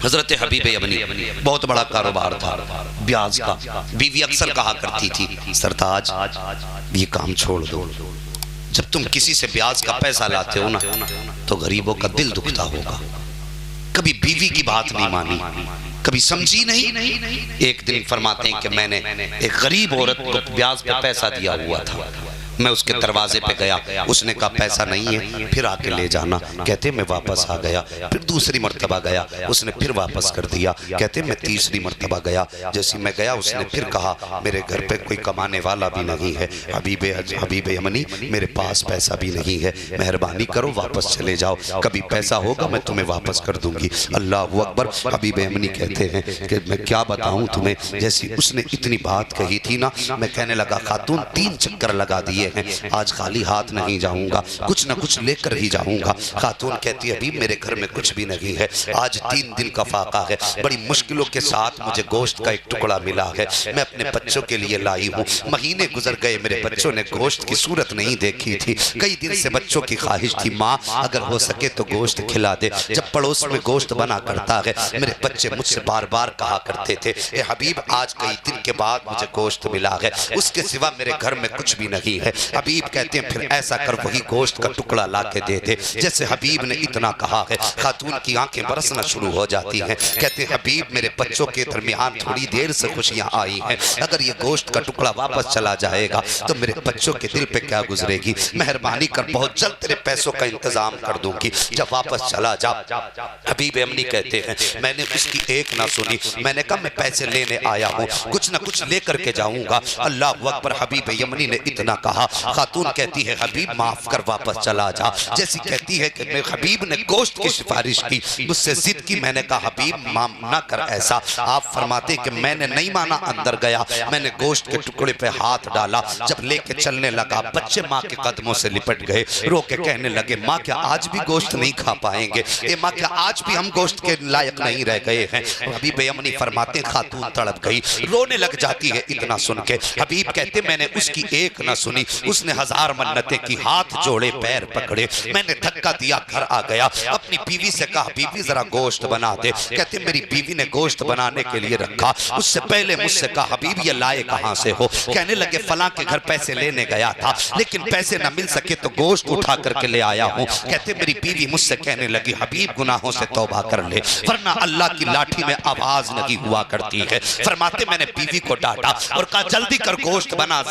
حضرت حبیب یمنی بہت بڑا کاروبار تھا بیاض کا. بیوی اکثر کہا کرتی تھی سرتاج یہ کام چھوڑ دو. جب تم کسی سے بیاض کا پیسہ لاتے ہو نا تو غریبوں کا دل دکھتا ہوگا. کبھی بیوی کی بات نہیں مانی, کبھی سمجھی نہیں. ایک دن فرماتے ہیں کہ میں نے ایک غریب عورت کو بیاض پہ پیسہ دیا ہوا تھا. میں اس کے دروازے پہ گیا, اس نے کہا پیسہ نہیں ہے پھر آ کے لے جانا. کہتے میں واپس آ گیا. پھر دوسری مرتبہ گیا, اس نے پھر واپس کر دیا. کہتے میں تیسری مرتبہ گیا, جیسی میں گیا اس نے پھر کہا میرے گھر پہ کوئی کمانے والا بھی نہیں ہے حبیب یمنی, میرے پاس پیسہ بھی نہیں ہے, مہربانی کرو واپس چلے جاؤ, کبھی پیسہ ہوگا میں تمہیں واپس کر دوں گی. اللہ اکبر. حبیب یمنی کہتے ہیں کہ میں کیا بتاؤں تمہیں, جیسی اس نے اتنی بات کہی تھی نا میں کہنے لگا خاتون 3 چکر لگا دیے ہیں, آج خالی ہاتھ نہیں جاؤں گا, کچھ نہ کچھ لے کر ہی جاؤں گا. خاتون کہتی ہے حبیب میرے گھر میں کچھ بھی نہیں ہے, آج 3 دن کا فاقہ ہے, بڑی مشکلوں کے ساتھ مجھے گوشت کا ایک ٹکڑا ملا ہے, میں اپنے بچوں کے لیے لائی ہوں. مہینے گزر گئے, میرے بچوں نے گوشت کی صورت نہیں دیکھی تھی. کئی دن سے بچوں کی خواہش تھی ماں اگر ہو سکے تو گوشت کھلا دے. جب پڑوس میں گوشت بنا کرتا ہے میرے بچے مجھ سے بار بار کہا کرتے تھے اے حبیب آج کئی دن کے بعد مجھے گوشت ملا ہے, اس کے سوا میرے گھر میں کچھ بھی نہیں ہے. حبیب کہتے ہیں پھر ایسا کر وہی گوشت کا ٹکڑا لا کے دے دے جیسے حبیب نے اتنا کہا ہے. خاتون کی آنکھیں برسنا شروع ہو جاتی ہیں. کہتے ہیں حبیب میرے بچوں کے درمیان تھوڑی دیر سے خوشیاں آئی ہیں, اگر یہ گوشت کا ٹکڑا واپس چلا جائے گا تو میرے بچوں کے دل پہ کیا گزرے گی, مہربانی کر بہت جلد تیرے پیسوں کا انتظام کر دوں گی, جب واپس چلا جا. حبیب یمنی کہتے ہیں میں نے اس کی ایک نہ سنی, میں نے کہا میں پیسے لینے آیا ہوں, کچھ نہ کچھ لے کر کے جاؤں گا. اللہ اکبر. حبیب یمنی نے اتنا کہا, خاتون کہتی ہے حبیب معاف کر واپس چلا جا. جیسی کہتی ہے کہ میں حبیب نے گوشت کی سفارش کی, مجھ سے ضد کی, میں نے کہا حبیب نہ کر ایسا. آپ فرماتے کہ میں نے نہیں مانا, اندر گیا, میں نے گوشت کے ٹکڑے پہ ہاتھ ڈالا, جب لے کے چلنے لگا بچے ماں کے قدموں سے لپٹ گئے, رو کے کہنے لگے ماں کیا آج بھی گوشت نہیں کھا پائیں گے, اے ماں کیا آج بھی ہم گوشت کے لائق نہیں رہ گئے ہیں. حبیب یمنی فرماتے ہیں خاتون تڑپ گئی, رونے لگ جاتی ہے اتنا سن کے. حبیب کہتے میں نے اس کی ایک نہ سنی, اس نے 1000 منتیں کی, ہاتھ جوڑے پیر پکڑے, میں نے دھکا دیا گھر آ گیا, اپنی بیوی سے کہا بیوی ذرا گوشت بنا دے. کہتے میری بیوی نے گوشت بنانے کے لیے رکھا, اس سے پہلے مجھ سے کہا حبیب یہ لائے کہاں سے ہو. کہنے لگے فلاں کے گھر پیسے لینے گیا تھا لیکن پیسے نہ مل سکے تو گوشت اٹھا کر کے لے آیا ہوں. کہتے میری بیوی مجھ سے کہنے لگی حبیب گناہوں سے توبہ کر لے ورنہ اللہ کی لاٹھی میں آواز نہیں ہوا کرتی ہے. فرماتے میں نے بیوی کو ڈانٹا اور کہا جلدی کر گوشت بنا,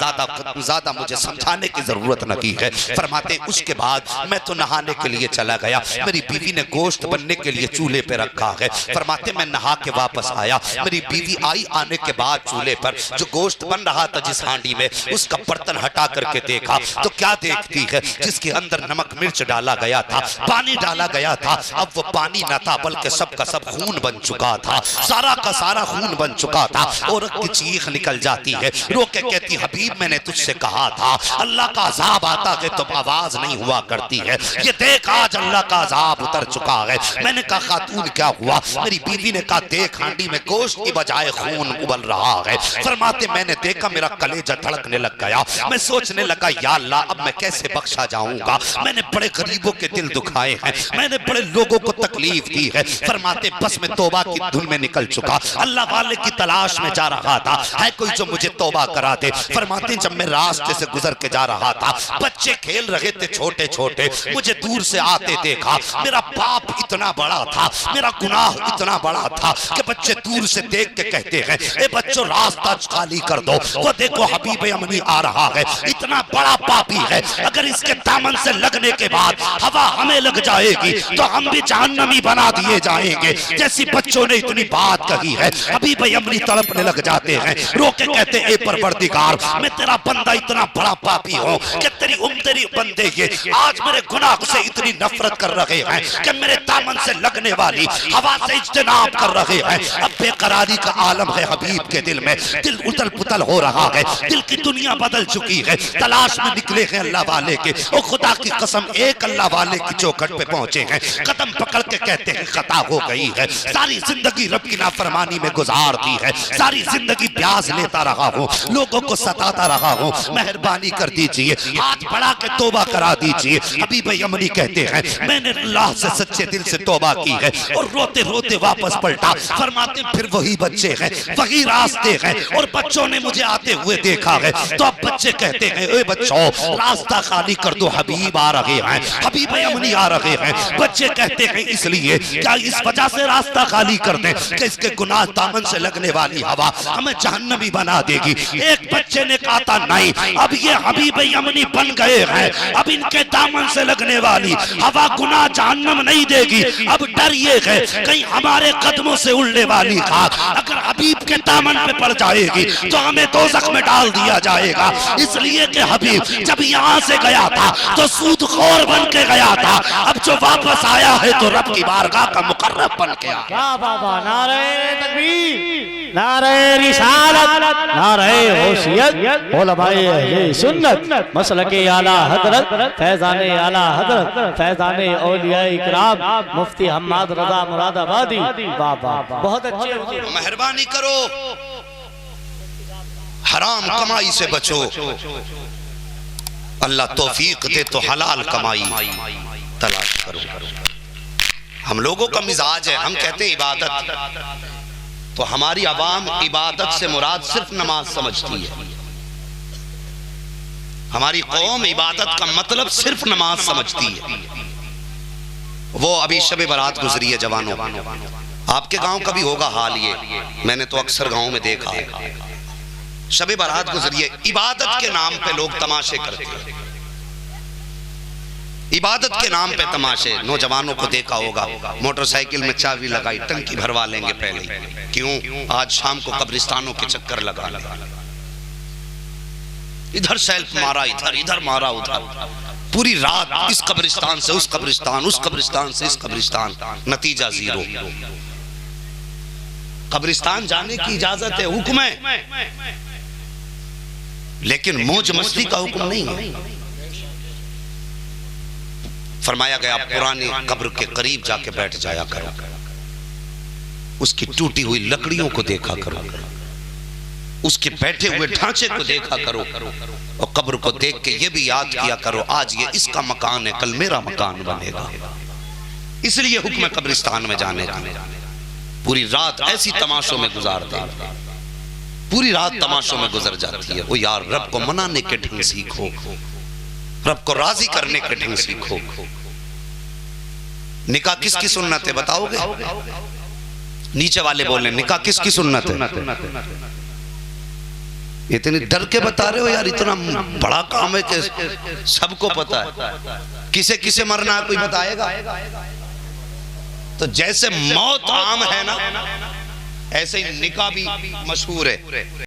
زیادہ مجھے سمجھانے کی ضرورت نہیں ہے. فرماتے اس کے بعد میں تو نہانے کے لیے چلا گیا, میری بیوی نے گوشت بننے کے لیے چولہے پہ رکھا ہے. فرماتے میں نہا کے واپس آیا, میری بیوی آئی, آنے کے بعد چولہے پر جو گوشت بن رہا تھا جس ہانڈی میں اس کا برتن ہٹا کر کے دیکھا تو کیا دیکھتی ہے, جس کے اندر نمک مرچ ڈالا گیا تھا, پانی ڈالا گیا تھا, اب وہ پانی نہ تھا بلکہ سب کا سب خون بن چکا تھا, سارا کا سارا خون بن چکا تھا. عورت کی چیخ نکل جاتی ہے, رو کے کہتی حبیب میں نے تجھ سے کہا تھا اللہ کا عذاب آتا ہے تو آواز نہیں ہوا کرتی ہے, یہ دیکھ آج اللہ کا عذاب اتر چکا ہے. میں نے کہا خاتون کیا ہوا, میری بیوی نے کہا دیکھ ہانڈی میں گوشت کی بجائے خون ابل رہا ہے. فرماتے میں نے دیکھا میرا کلیجہ دھڑکنے لگ گیا, میں سوچنے لگا یا اللہ اب میں کیسے بخشا جاؤں گا, میں نے بڑے غریبوں کے دل دکھائے ہیں, میں نے بڑے لوگوں کو تکلیف دی ہے. فرماتے بس میں توبہ کی دھن میں نکل چکا, اللہ والے کی تلاش میں جا رہا تھا, ہے کوئی جو مجھے توبہ کرا دے. فرماتے جب میں راستے سے گزر کے جا رہا تھا, بچے کھیل رہے تھے چھوٹے چھوٹے, مجھے دور سے آتے دیکھا, میرا پاپ اتنا بڑا تھا, میرا گناہ اتنا بڑا تھا کہ بچے دور سے دیکھ کے کہتے ہیں اے بچوں راستہ خالی کر دو, وہ دیکھو حبیب یمنی آ رہا ہے, اتنا بڑا پاپی ہے, اگر اس کے دامن سے لگنے کے بعد ہوا ہمیں لگ جائے گی تو ہم بھی جہنمی بنا دیے جائیں گے. جیسی بچوں نے اتنی بات کہی ہے حبیب یمنی تڑپنے لگ جاتے ہیں, رو کے کہتے اے پروردگار میں تیرا بندہ اتنا بڑا پاپی ہوں کہ تیری بندے یہ آج میرے گناہ سے اتنی نفرت کر رہے ہیں کہ میرے دامن سے لگنے والی ہوا سے اجتناب کر رہے ہیں. اب بے قراری کا عالم ہے حبیب کے دل میں, دل اتل پتل ہو رہا ہے, دل کی دنیا بدل چکی ہے, تلاش میں نکلے ہیں اللہ والے کے. او خدا کی قسم ایک اللہ والے کی چوکھٹ پہ پہنچے ہیں, قدم پکڑ کے کہتے ہیں خطا ہو گئی ہے, ساری زندگی رب کی نافرمانی میں گزار دی ہے, ساری زندگی پیاز لیتا رہا ہوں, لوگوں کو ستاتا رہا ہوں, مہربانی خالی کر دیجئے، ہاتھ بڑھا کے توبہ کرا دیجئے۔ حبیب یمنی کہتے ہیں میں نے اللہ سے سچے دل سے توبہ کی ہے اور روتے روتے واپس پلٹا۔ فرماتے ہیں پھر وہی بچے ہیں، وہی راستے ہیں، اور بچوں نے مجھے آتے ہوئے دیکھا ہے تو اب بچے کہتے ہیں اے بچوں راستہ خالی کر دو، حبیب آ رہے ہیں، حبیب یمنی آ رہے ہیں۔ بچے کہتے ہیں اس لیے کیا اس وجہ سے راستہ خالی کر دیں کہ اس کے گناہ دامن سے لگنے والی ہوا ہمیں جہنمی بنا دے گی۔ ایک بچے نے کہا تھا نہیں، اب یہ حبیب یمنی بن گئے ہیں، اب ان کے دامن سے لگنے والی ہوا گناہ جہنم نہیں دے گی۔ اب ڈر یہ ہے کہیں ہمارے قدموں سے اڑنے والی خاک اگر حبیب کے دامن پہ پڑ جائے گی تو ہمیں دوزخ میں ڈال دیا جائے گا۔ اس لیے کہ حبیب جب یہاں سے گیا تھا تو سود خور بن کے گیا تھا، اب جو واپس آیا ہے تو رب کی بارگاہ کا مقرب بن کے آیا۔ کیا بابا، نعرہ تکبیر، نعرہ رسالت، نعرہ حیثیت، علماء اہل سنت، مسلک اعلیٰ حضرت، فیضان اعلیٰ حضرت، فیضان اولیاء اکرام، مفتی حماد رضا مراد آبادی۔ بابا بہت اچھے ہوتے، مہربانی کرو، حرام کمائی سے بچو، اللہ توفیق دے تو حلال کمائی تلاش کرو۔ ہم لوگوں کا مزاج ہے، ہم کہتے ہیں عبادت، تو ہماری عوام عبادت سے مراد صرف نماز سمجھتی ہے۔ ہماری قوم عبادت کا مطلب صرف نماز سمجھتی ہے۔ وہ ابھی شب برات گزری ہے جوانوں، آپ کے گاؤں کا بھی ہوگا حال یہ، میں نے تو اکثر گاؤں میں دیکھا ہے، شب برات گزری ہے، عبادت کے نام پہ لوگ تماشے کرتے ہیں، عبادت کے نام پہ تماشے۔ نوجوانوں کو دیکھا ہوگا موٹر سائیکل میں چابی لگائی، ٹنکی بھروا لیں گے پہلے، کیوں؟ آج شام کو قبرستانوں کے چکر لگا لگا، ادھر سیلف مارا، ادھر مارا، ادھر پوری رات اس قبرستان سے اس قبرستان، اس قبرستان سے اس قبرستان، نتیجہ زیرو۔ قبرستان جانے کی اجازت ہے، حکم ہے، لیکن موج مستی کا حکم نہیں ہے۔ فرمایا گیا پرانی قبر کے قریب جا کے بیٹھ جایا کرو، اس کی ٹوٹی ہوئی لکڑیوں کو دیکھا کرو، اس کے بیٹھے ہوئے ڈھانچے کو دیکھا کرو، اور قبر کو دیکھ کے یہ بھی یاد کیا کرو آج یہ اس کا مکان ہے، کل میرا مکان بنے گا۔ اس لیے حکم قبرستان میں جانے کا۔ پوری رات ایسی تماشوں میں گزارتا، پوری رات تماشوں میں گزر جاتی ہے۔ وہ یار رب کو منانے کے ڈھنگ سیکھو، رب کو راضی کرنے کے ڈھنگ سیکھو۔ نکاح کس کی سنت ہے بتاؤ گے؟ نیچے والے بولیں نکاح کس کی سنت ہے؟ اتنی ڈر کے بتا رہے ہو یار، اتنا بڑا کام ہے کہ سب کو پتا ہے، کسے کسے مرنا ہے کوئی بتائے گا؟ تو جیسے موت عام ہے نا، ایسے ہی نکاح بھی مشہور ہے۔